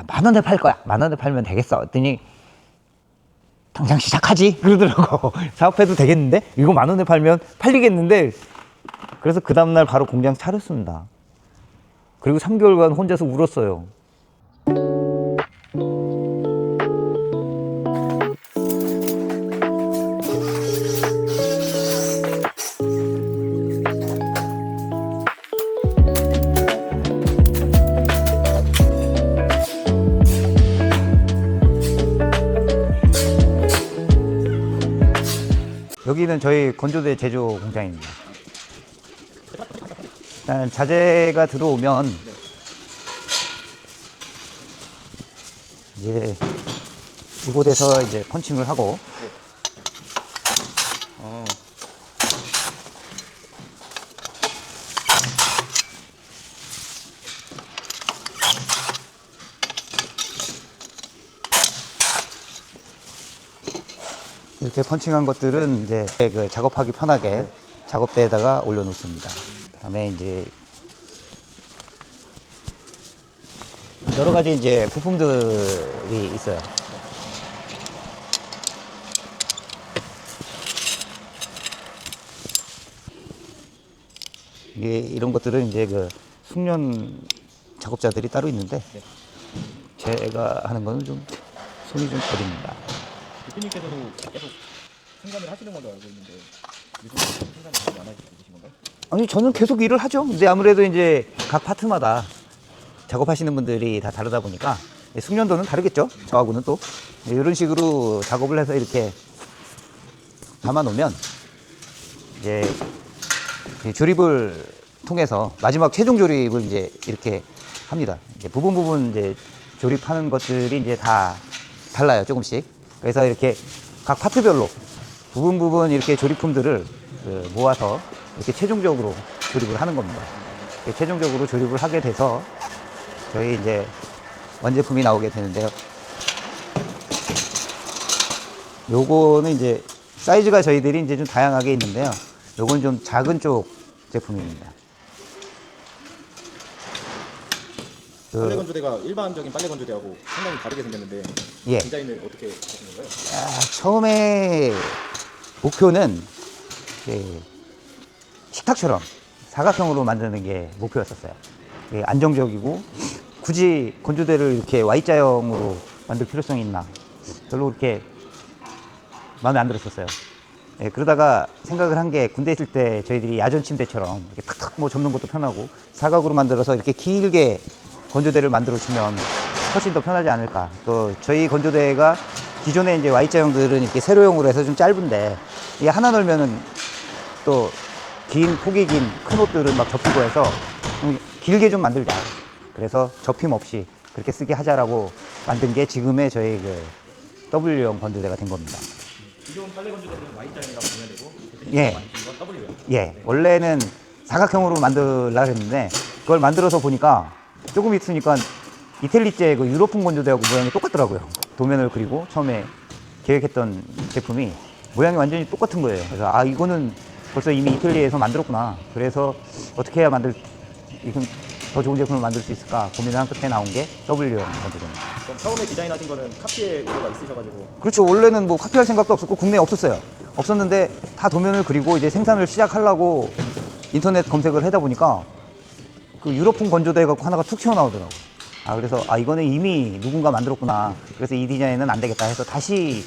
야, 10,000원에 팔 거야. 10,000원에 팔면 되겠어. 했더니 당장 시작하지 그러더라고. 사업해도 되겠는데? 이거 10,000원에 팔면 팔리겠는데? 그래서 그 다음날 바로 공장 차렸습니다. 그리고 3개월간 혼자서 울었어요. 여기는 저희 건조대 제조 공장입니다. 일단 자재가 들어오면 이제 이곳에서 이제 펀칭을 하고 이렇게 펀칭한 것들은 이제 그 작업하기 편하게 작업대에다가 올려놓습니다. 그다음에 이제 여러 가지 이제 부품들이 있어요. 이게 이런 것들은 이제 그 숙련 작업자들이 따로 있는데 제가 하는 거는 좀 손이 좀 거립니다. 대표님께서도 계속 생산을 하시는 걸로 알고 있는데 요즘 생산이 좀 많아지고 계신 건가요? 아니 저는 계속 일을 하죠. 근데 아무래도 이제 각 파트마다 작업하시는 분들이 다 다르다 보니까 숙련도는 다르겠죠. 저하고는 또 이런 식으로 작업을 해서 이렇게 담아 놓으면 이제 조립을 통해서 마지막 최종 조립을 이제 이렇게 합니다. 이제 부분 이제 조립하는 것들이 이제 다 달라요, 조금씩. 그래서 이렇게 각 파트별로 부분 이렇게 조립품들을 모아서 이렇게 최종적으로 조립을 하는 겁니다. 최종적으로 조립을 하게 돼서 저희 이제 완제품이 나오게 되는데요. 요거는 이제 사이즈가 저희들이 이제 좀 다양하게 있는데요. 요건 좀 작은 쪽 제품입니다. 빨래 건조대가 일반적인 빨래 건조대하고 상당히 다르게 생겼는데 예. 디자인을 어떻게 하신 건가요? 처음에 목표는 식탁처럼 사각형으로 만드는 게 목표였었어요. 안정적이고 굳이 건조대를 이렇게 Y자형으로 만들 필요성이 있나 별로 그렇게 마음에 안 들었었어요. 그러다가 생각을 한 게 군대 있을 때 저희들이 야전 침대처럼 이렇게 탁탁 뭐 접는 것도 편하고 사각으로 만들어서 이렇게 길게 건조대를 만들어 주면 훨씬 더 편하지 않을까. 또 저희 건조대가 기존에 이제 Y자형들은 이렇게 세로형으로 해서 좀 짧은데 이게 하나 넣으면은 또 폭이 긴 큰 옷들은 막 접히고 해서 길게 좀 만들자. 그래서 접힘 없이 그렇게 쓰게 하자라고 만든 게 지금의 저희 그 W형 건조대가 된 겁니다. 기존 빨래 건조대는 Y자형이라고 보면 되고 예. 만든 건 W형. 예. 원래는 사각형으로 만들려고 했는데 그걸 만들어서 보니까 조금 있으니까 이탈리제 그 유로풍 건조대하고 모양이 똑같더라고요. 도면을 그리고 처음에 계획했던 제품이 모양이 완전히 똑같은 거예요. 그래서 이거는 벌써 이미 이탈리아에서 만들었구나. 그래서 어떻게 해야 더 좋은 제품을 만들 수 있을까 고민을 한 끝에 나온 게 W형 건조대입니다. 그럼 처음에 디자인하신 거는 카피의 의도가 있으셔가지고 그렇죠. 원래는 뭐 카피할 생각도 없었고 국내에 없었어요. 없었는데 다 도면을 그리고 이제 생산을 시작하려고 인터넷 검색을 하다 보니까 그 유로풍 건조대 갖고 하나가 툭 튀어나오더라고. 그래서 이거는 이미 누군가 만들었구나. 그래서 이 디자인은 안 되겠다 해서 다시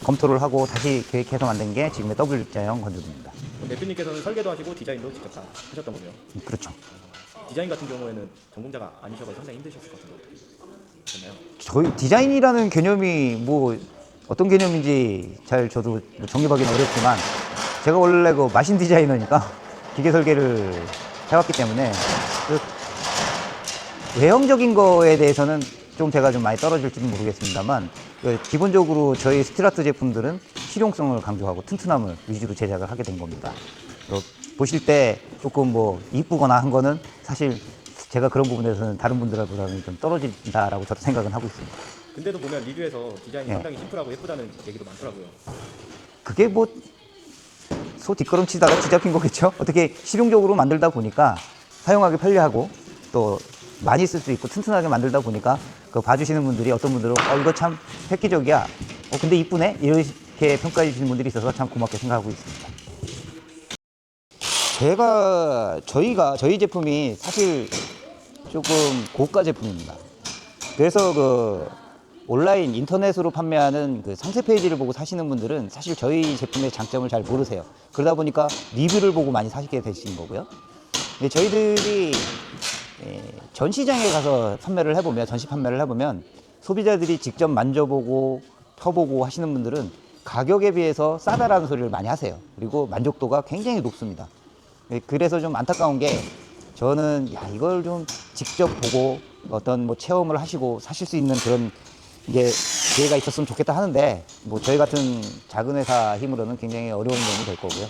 검토를 하고 다시 계획해서 만든 게 지금의 W자형 건조대입니다. 그럼 대표님께서는 설계도 하시고 디자인도 직접 다 하셨던 거네요. 그렇죠. 디자인 같은 경우에는 전공자가 아니셔서 상당히 힘드셨을 것 같은데 그렇나요? 저희 디자인이라는 개념이 뭐 어떤 개념인지 잘 저도 정립하기는 어렵지만 제가 원래 그 마신 디자이너니까 기계 설계를 해왔기 때문에 외형적인 거에 대해서는 좀 제가 좀 많이 떨어질지는 모르겠습니다만 기본적으로 저희 스틸아트 제품들은 실용성을 강조하고 튼튼함을 위주로 제작을 하게 된 겁니다. 보실 때 조금 뭐 이쁘거나 한 거는 사실 제가 그런 부분에서는 다른 분들보다는 좀 떨어진다라고 저도 생각은 하고 있습니다. 근데도 보면 리뷰에서 디자인이 상당히 심플하고 예쁘다는 얘기도 많더라고요. 그게 뭐 소 뒷걸음치다가 뒤잡힌 거겠죠. 어떻게 실용적으로 만들다 보니까 사용하기 편리하고 또 많이 쓸 수 있고 튼튼하게 만들다 보니까 그 봐주시는 분들이 어떤 분들은 이거 참 획기적이야. 근데 이쁘네? 이렇게 평가해 주시는 분들이 있어서 참 고맙게 생각하고 있습니다. 저희 제품이 사실 조금 고가 제품입니다. 그래서 그 온라인 인터넷으로 판매하는 그 상세 페이지를 보고 사시는 분들은 사실 저희 제품의 장점을 잘 모르세요. 그러다 보니까 리뷰를 보고 많이 사시게 되시는 거고요. 근데 저희들이 전시장에 가서 전시 판매를 해보면 소비자들이 직접 만져보고 펴보고 하시는 분들은 가격에 비해서 싸다라는 소리를 많이 하세요. 그리고 만족도가 굉장히 높습니다. 그래서 좀 안타까운 게 저는 이걸 좀 직접 보고 어떤 뭐 체험을 하시고 사실 수 있는 그런 게 기회가 있었으면 좋겠다 하는데 뭐 저희 같은 작은 회사 힘으로는 굉장히 어려운 점이 될 거고요.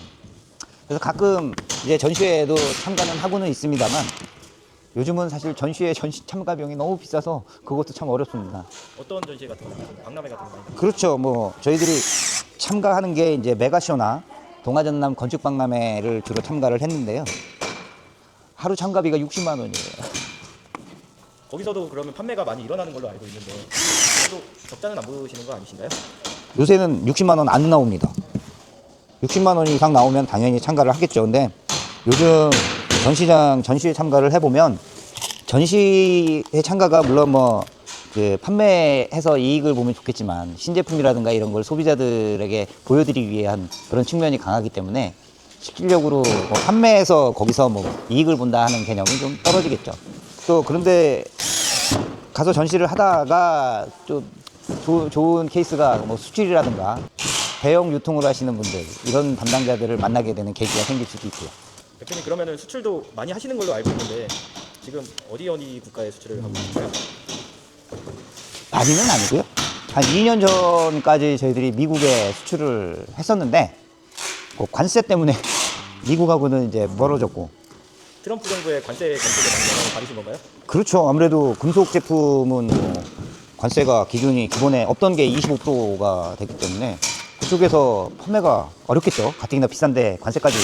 그래서 가끔 이제 전시회에도 참가는 하고는 있습니다만 요즘은 사실 전시회 전시 참가 비용이 너무 비싸서 그것도 참 어렵습니다. 어떤 전시 같은 거, 박람회 같은 거 많이 그렇죠. 뭐 저희들이 참가하는 게 이제 메가쇼나 동아전남 건축박람회를 주로 참가를 했는데요. 하루 참가비가 60만 원이에요. 거기서도 그러면 판매가 많이 일어나는 걸로 알고 있는데 또 적자는 안 보시는 거 아니신가요? 요새는 60만 원 안 나옵니다. 60만 원 이상 나오면 당연히 참가를 하겠죠. 근데 요즘 전시회 참가를 해보면 전시회 참가가 물론 뭐 그 판매해서 이익을 보면 좋겠지만 신제품이라든가 이런 걸 소비자들에게 보여드리기 위한 그런 측면이 강하기 때문에 실질적으로 뭐 판매해서 거기서 뭐 이익을 본다 하는 개념은 좀 떨어지겠죠. 또 그런데 가서 전시를 하다가 좀 좋은 케이스가 뭐 수출이라든가 대형 유통을 하시는 분들 이런 담당자들을 만나게 되는 계기가 생길 수도 있고요. 대표님 그러면은 수출도 많이 하시는 걸로 알고 있는데 지금 어디 국가에 수출을 하고 있을까요? 많이는 아니고요. 한 2년 전까지 저희들이 미국에 수출을 했었는데 그 관세 때문에 미국하고는 이제 멀어졌고. 트럼프 정부의 관세 정책에 많이 영향을 받으신 건가요? 그렇죠. 아무래도 금속 제품은 뭐 관세가 기준이 기본에 없던 게 25%가 됐기 때문에 그쪽에서 판매가 어렵겠죠. 가뜩이나 비싼데 관세까지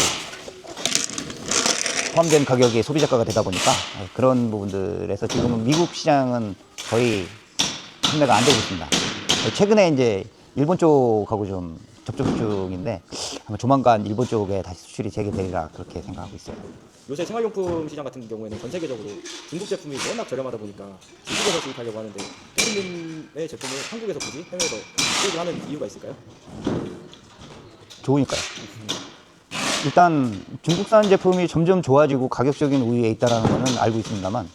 포함된 가격이 소비자가가 되다 보니까 그런 부분들에서 지금은 미국 시장은 거의 판매가 안 되고 있습니다. 최근에 이제 일본 쪽하고 좀 접촉 중인데 아마 조만간 일본 쪽에 다시 수출이 재개되리라 그렇게 생각하고 있어요. 요새 생활용품 시장 같은 경우에는 전 세계적으로 중국 제품이 워낙 저렴하다 보니까 중국에서 수입하려고 하는데 대표님의 제품을 한국에서 굳이 해외에서 수입을 하는 이유가 있을까요? 좋으니까요. 일단 중국산 제품이 점점 좋아지고 가격적인 우위에 있다는 것은 알고 있습니다만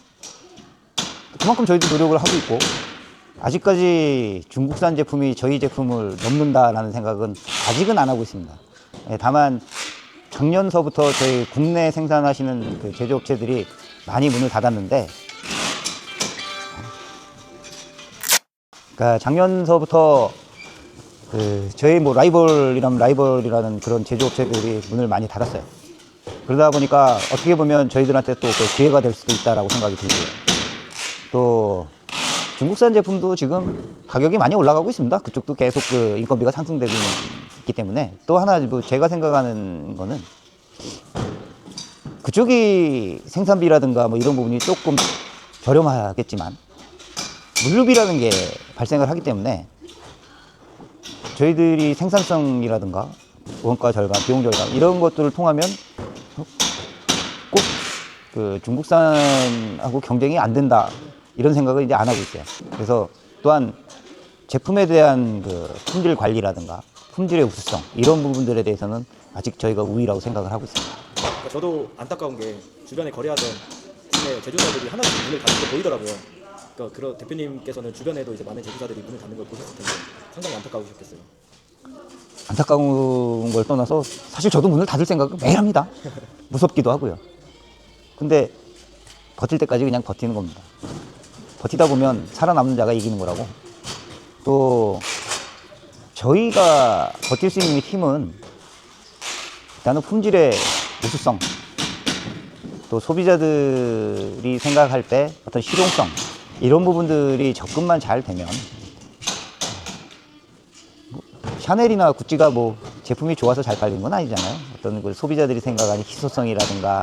그만큼 저희도 노력을 하고 있고 아직까지 중국산 제품이 저희 제품을 넘는다라는 생각은 아직은 안 하고 있습니다. 다만 작년서부터 저희 국내 생산하시는 그 제조업체들이 많이 문을 닫았는데 그러니까 작년서부터 그 저희 뭐 라이벌이라는 그런 제조업체들이 문을 많이 닫았어요. 그러다 보니까 어떻게 보면 저희들한테 또 그 기회가 될 수도 있다라고 생각이 들고요. 또 중국산 제품도 지금 가격이 많이 올라가고 있습니다. 그쪽도 계속 그 인건비가 상승되고 있기 때문에 또 하나 뭐 제가 생각하는 거는 그쪽이 생산비라든가 뭐 이런 부분이 조금 저렴하겠지만 물류비라는 게 발생을 하기 때문에 저희들이 생산성이라든가 원가 절감, 비용 절감 이런 것들을 통하면 꼭 그 중국산하고 경쟁이 안 된다 이런 생각을 이제 안 하고 있어요. 그래서 또한 제품에 대한 그 품질 관리라든가 품질의 우수성 이런 부분들에 대해서는 아직 저희가 우위라고 생각을 하고 있습니다. 그러니까 저도 안타까운 게 주변에 거래하던 국내 제조사들이 하나씩 문을 닫는 게 보이더라고요. 그러니까 그런 대표님께서는 주변에도 이제 많은 제조사들이 문을 닫는 걸 보셨을 텐데 상당히 안타까우셨겠어요. 안타까운 걸 떠나서 사실 저도 문을 닫을 생각을 매일 합니다. 무섭기도 하고요. 근데 버틸 때까지 그냥 버티는 겁니다. 버티다 보면 살아남는 자가 이기는 거라고. 또 저희가 버틸 수 있는 힘은 일단은 품질의 우수성, 또 소비자들이 생각할 때 어떤 실용성 이런 부분들이 접근만 잘 되면 샤넬이나 구찌가 뭐 제품이 좋아서 잘 팔리는 건 아니잖아요. 어떤 그 소비자들이 생각하는 희소성이라든가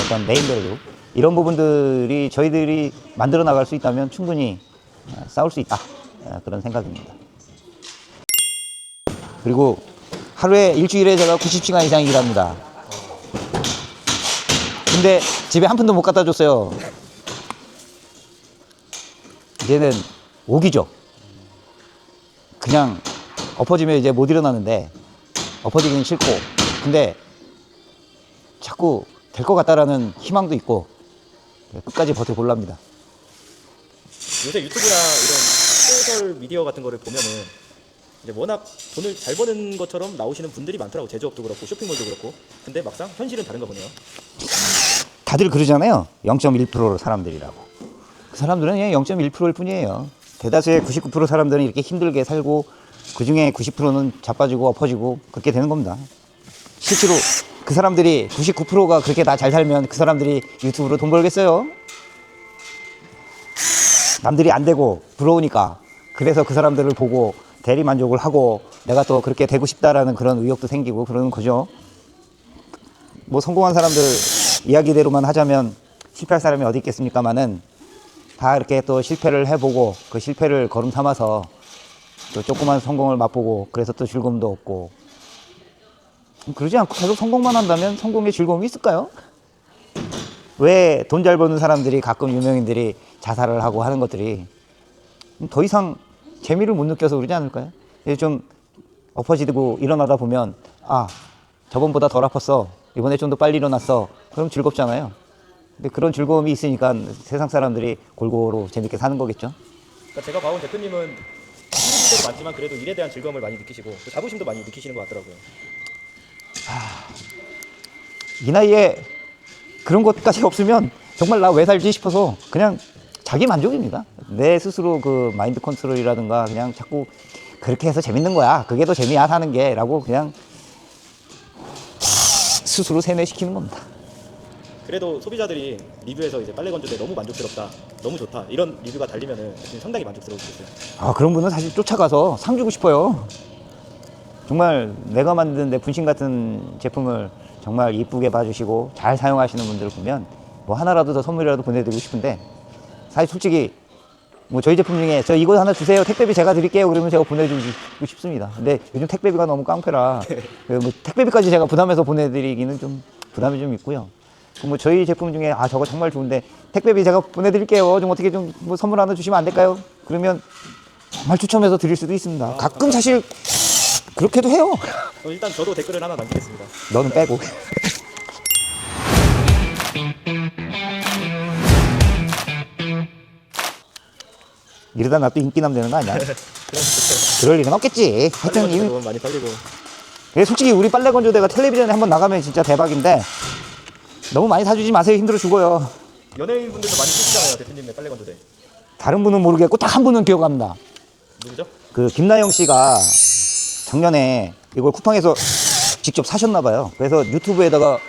어떤 네임밸류 이런 부분들이 저희들이 만들어 나갈 수 있다면 충분히 싸울 수 있다. 그런 생각입니다. 그리고 하루에 일주일에 제가 90시간 이상 일합니다. 근데 집에 한 푼도 못 갖다 줬어요. 이제는 오기죠. 그냥 엎어지면 이제 못 일어나는데 엎어지기는 싫고, 근데 자꾸 될 것 같다라는 희망도 있고 끝까지 버텨보랍니다. 요새 유튜브나 이런 소셜 미디어 같은 거를 보면은 이제 워낙 돈을 잘 버는 것처럼 나오시는 분들이 많더라고. 제조업도 그렇고 쇼핑몰도 그렇고. 근데 막상 현실은 다른가 보네요. 다들 그러잖아요. 0.1% 사람들이라고. 그 사람들은 그냥 0.1%일 뿐이에요. 대다수의 99% 사람들은 이렇게 힘들게 살고 그 중에 90%는 자빠지고 엎어지고 그렇게 되는 겁니다. 실제로 그 사람들이 99%가 그렇게 다 잘 살면 그 사람들이 유튜브로 돈 벌겠어요? 남들이 안 되고 부러우니까, 그래서 그 사람들을 보고 대리 만족을 하고 내가 또 그렇게 되고 싶다라는 그런 의욕도 생기고 그러는 거죠. 뭐 성공한 사람들 이야기대로만 하자면 실패할 사람이 어디 있겠습니까마는 다 이렇게 또 실패를 해보고 그 실패를 거름 삼아서 또 조그만 성공을 맛보고 그래서 또 즐거움도 얻고, 그러지 않고 계속 성공만 한다면 성공의 즐거움이 있을까요? 왜 돈 잘 버는 사람들이 가끔 유명인들이 자살을 하고 하는 것들이 더 이상 재미를 못 느껴서 그러지 않을까요? 좀 엎어지고 일어나다 보면 아, 저번보다 덜 아팠어, 이번에 좀 더 빨리 일어났어, 그럼 즐겁잖아요. 근데 그런 즐거움이 있으니까 세상 사람들이 골고루 재밌게 사는 거겠죠. 그러니까 제가 봐온 대표님은 힘들 때도 많지만 그래도 일에 대한 즐거움을 많이 느끼시고 또 자부심도 많이 느끼시는 것 같더라고요. 이 나이에 그런 것까지 없으면 정말 나 왜 살지 싶어서 그냥 자기 만족입니다. 내 스스로 그 마인드 컨트롤이라든가 그냥 자꾸 그렇게 해서 재밌는 거야, 그게 더 재미야 사는 게, 라고 그냥 스스로 세뇌시키는 겁니다. 그래도 소비자들이 리뷰에서 이제 빨래 건조대 너무 만족스럽다, 너무 좋다 이런 리뷰가 달리면은 상당히 만족스러우시겠어요. 아, 그런 분은 사실 쫓아가서 상 주고 싶어요. 정말 내가 만든 내 분신 같은 제품을 정말 이쁘게 봐주시고 잘 사용하시는 분들을 보면 뭐 하나라도 더 선물이라도 보내드리고 싶은데, 사실 솔직히 뭐 저희 제품 중에 저 이거 하나 주세요, 택배비 제가 드릴게요, 그러면 제가 보내주고 싶습니다. 근데 요즘 택배비가 너무 깡패라 뭐 택배비까지 제가 부담해서 보내드리기는 좀 부담이 좀 있고요. 뭐 저희 제품 중에 아, 저거 정말 좋은데 택배비 제가 보내드릴게요, 좀 어떻게 좀 뭐 선물 하나 주시면 안 될까요? 그러면 정말 추첨해서 드릴 수도 있습니다. 가끔 사실 그렇게도 해요. 일단 저도 댓글을 하나 남기겠습니다. 너는 빼고. 이러다 나 또 인기남 되는 거 아니야? 그럴 일은 없겠지. 하여튼 이미 너무 많이 팔리고. 솔직히 우리 빨래 건조대가 텔레비전에 한번 나가면 진짜 대박인데 너무 많이 사주지 마세요. 힘들어 죽어요. 연예인분들도 많이 쓰시잖아요, 대표님의 빨래 건조대. 다른 분은 모르겠고 딱 한 분은 기억합니다. 누구죠? 그 김나영 씨가 작년에 이걸 쿠팡에서 직접 사셨나 봐요. 그래서 유튜브에다가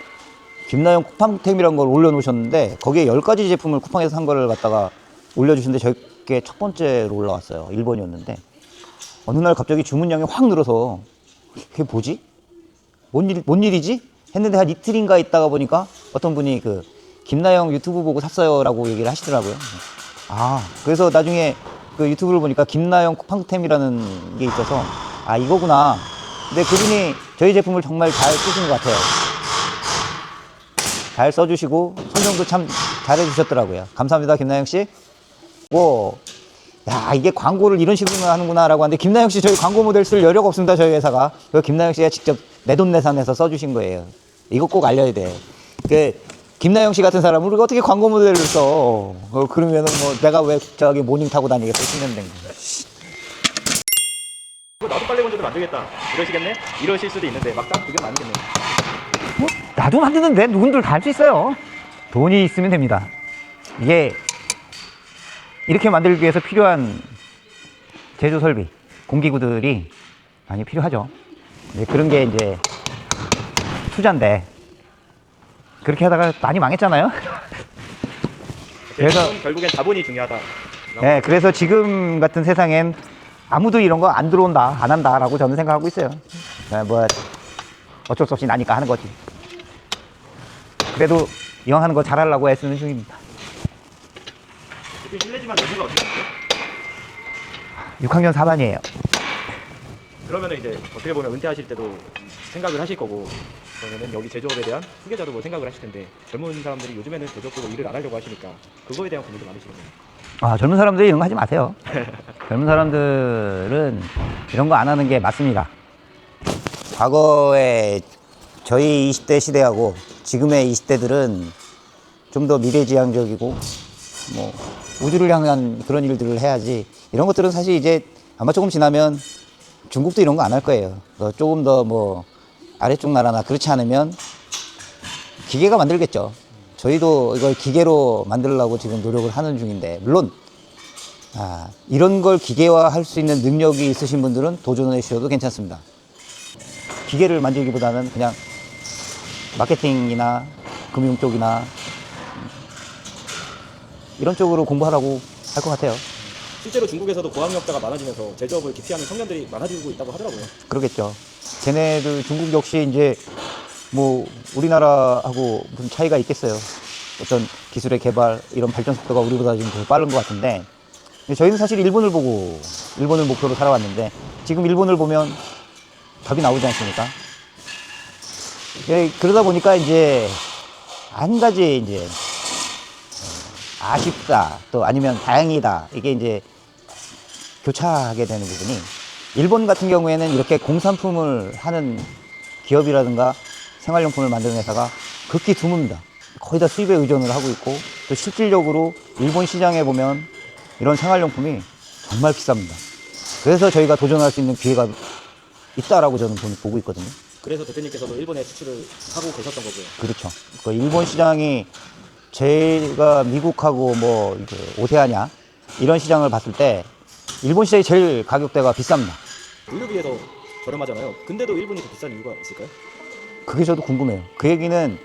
김나영 쿠팡템이라는 걸 올려놓으셨는데 거기에 10가지 제품을 쿠팡에서 산 거를 갖다가 올려주셨는데 저게 첫 번째로 올라왔어요. 1번이었는데 어느 날 갑자기 주문량이 확 늘어서 그게 뭐지? 뭔 일이지? 했는데 한 이틀인가 있다가 보니까 어떤 분이 그 김나영 유튜브 보고 샀어요 라고 얘기를 하시더라고요. 아, 그래서 나중에 그 유튜브를 보니까 김나영 쿠팡템이라는 게 있어서 아, 이거구나. 근데 그분이 저희 제품을 정말 잘 쓰시는 것 같아요. 잘 써주시고 설명도 참 잘해주셨더라고요. 감사합니다, 김나영 씨. 뭐, 야, 이게 광고를 이런 식으로 하는구나라고 하는데 김나영 씨 저희 광고 모델 쓸 여력 없습니다, 저희 회사가. 그래서 김나영 씨가 직접 내돈내산해서 써주신 거예요. 이거 꼭 알려야 돼. 김나영 씨 같은 사람을 우리가 어떻게 광고 모델을 써? 그러면은 뭐 내가 왜 저기 모닝 타고 다니겠어? 10년 된 거. 나도 빨래 건조대 만들겠다 이러시겠네? 이러실 수도 있는데 막상 그게 아니겠네요. 나도 만드는데 누군들 다 할 수 있어요. 돈이 있으면 됩니다. 이게 이렇게 만들기 위해서 필요한 제조 설비, 공기구들이 많이 필요하죠. 그런 게 이제 투자인데 그렇게 하다가 많이 망했잖아요. 그래서 결국엔 자본이 중요하다. 네, 그래서 지금 같은 세상엔 아무도 이런 거 안 들어온다, 안 한다라고 저는 생각하고 있어요. 뭐 어쩔 수 없이 나니까 하는 거지. 그래도 이왕 하는 거 잘하려고 애쓰는 중입니다. 대표님 실례지만 연세가 어떻게 되세요? 6학년 4반이에요. 그러면은 이제 어떻게 보면 은퇴하실 때도 생각을 하실 거고, 그러면은 여기 제조업에 대한 후계자도 뭐 생각을 하실 텐데, 젊은 사람들이 요즘에는 제조업으로 일을 안 하려고 하시니까 그거에 대한 고민도 많으시겠네요. 아, 젊은 사람들이 이런 거 하지 마세요. 젊은 사람들은 이런 거 안 하는 게 맞습니다. 과거에 저희 20대 시대하고 지금의 20대들은 좀 더 미래지향적이고 뭐 우주를 향한 그런 일들을 해야지, 이런 것들은 사실 이제 아마 조금 지나면 중국도 이런 거 안 할 거예요. 조금 더 뭐 아래쪽 나라나 그렇지 않으면 기계가 만들겠죠. 저희도 이걸 기계로 만들려고 지금 노력을 하는 중인데, 물론 이런 걸 기계화할 수 있는 능력이 있으신 분들은 도전해 주셔도 괜찮습니다. 기계를 만들기보다는 그냥 마케팅이나 금융 쪽이나 이런 쪽으로 공부하라고 할 것 같아요. 실제로 중국에서도 고학력자가 많아지면서 제조업을 기피하는 청년들이 많아지고 있다고 하더라고요. 그러겠죠. 쟤네들 중국 역시 이제 뭐 우리나라하고 무슨 차이가 있겠어요. 어떤 기술의 개발, 이런 발전 속도가 우리보다 지금 더 빠른 것 같은데, 저희는 사실 일본을 보고 일본을 목표로 살아왔는데, 지금 일본을 보면 답이 나오지 않습니까? 그러다 보니까 이제 한 가지 이제 아쉽다, 또 아니면 다행이다, 이게 이제 교차하게 되는 부분이, 일본 같은 경우에는 이렇게 공산품을 하는 기업이라든가 생활용품을 만드는 회사가 극히 드뭅니다. 거의 다 수입에 의존을 하고 있고, 또 실질적으로 일본 시장에 보면 이런 생활용품이 정말 비쌉니다. 그래서 저희가 도전할 수 있는 기회가 있다라고 저는 보고 있거든요. 그래서 대표님께서도 일본에 수출을 하고 계셨던 거고요. 그렇죠. 그 일본 시장이 제가 미국하고 뭐 이제 오세아냐 이런 시장을 봤을 때 일본 시장이 제일 가격대가 비쌉니다. 물류비에서 저렴하잖아요. 근데도 일본이 더 비싼 이유가 있을까요? 그게 저도 궁금해요. 그 얘기는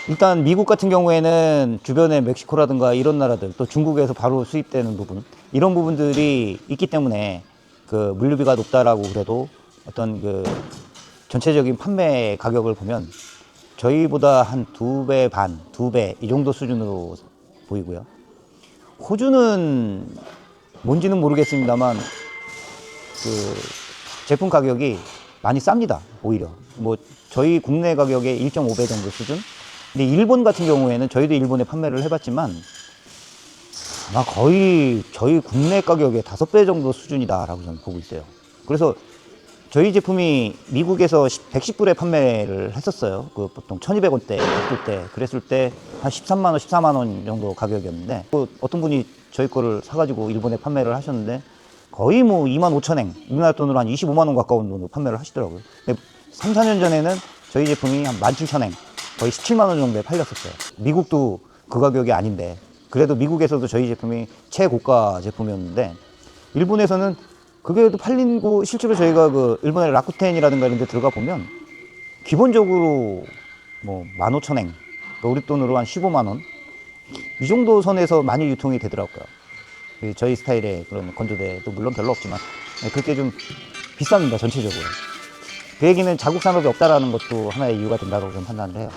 일단 미국 같은 경우에는 주변에 멕시코라든가 이런 나라들, 또 중국에서 바로 수입되는 부분, 이런 부분들이 있기 때문에 그 물류비가 높다라고 그래도 어떤 그 전체적인 판매 가격을 보면 저희보다 한 2배 반, 2배 이 정도 수준으로 보이고요. 호주는 뭔지는 모르겠습니다만 그 제품 가격이 많이 쌉니다. 오히려 뭐 저희 국내 가격의 1.5배 정도 수준. 근데 일본 같은 경우에는 저희도 일본에 판매를 해봤지만 아마 거의 저희 국내 가격의 5배 정도 수준이다라고 저는 보고 있어요. 그래서 저희 제품이 미국에서 110불에 판매를 했었어요. 그 보통 1200원대 했을 때, 그랬을 때 한 13만 원, 14만 원 정도 가격이었는데, 또 어떤 분이 저희 거를 사가지고 일본에 판매를 하셨는데 거의 뭐 2만 5천엔, 우리나라 돈으로 한 25만 원 가까운 돈으로 판매를 하시더라고요. 근데 3, 4년 전에는 저희 제품이 한 17,000엔, 거의 17만 원 정도에 팔렸었어요. 미국도 그 가격이 아닌데, 그래도 미국에서도 저희 제품이 최고가 제품이었는데, 일본에서는 그게 또 팔리고, 실제로 저희가 그 일본의 라쿠텐이라든가 이런 데 들어가 보면 기본적으로 뭐 15,000엔, 우리 돈으로 한 15만 원, 이 정도 선에서 많이 유통이 되더라고요. 저희 스타일의 그런 건조대도 물론 별로 없지만 그렇게 좀 비쌉니다, 전체적으로. 그 얘기는 자국 산업이 없다라는 것도 하나의 이유가 된다고 좀 판단을 해요.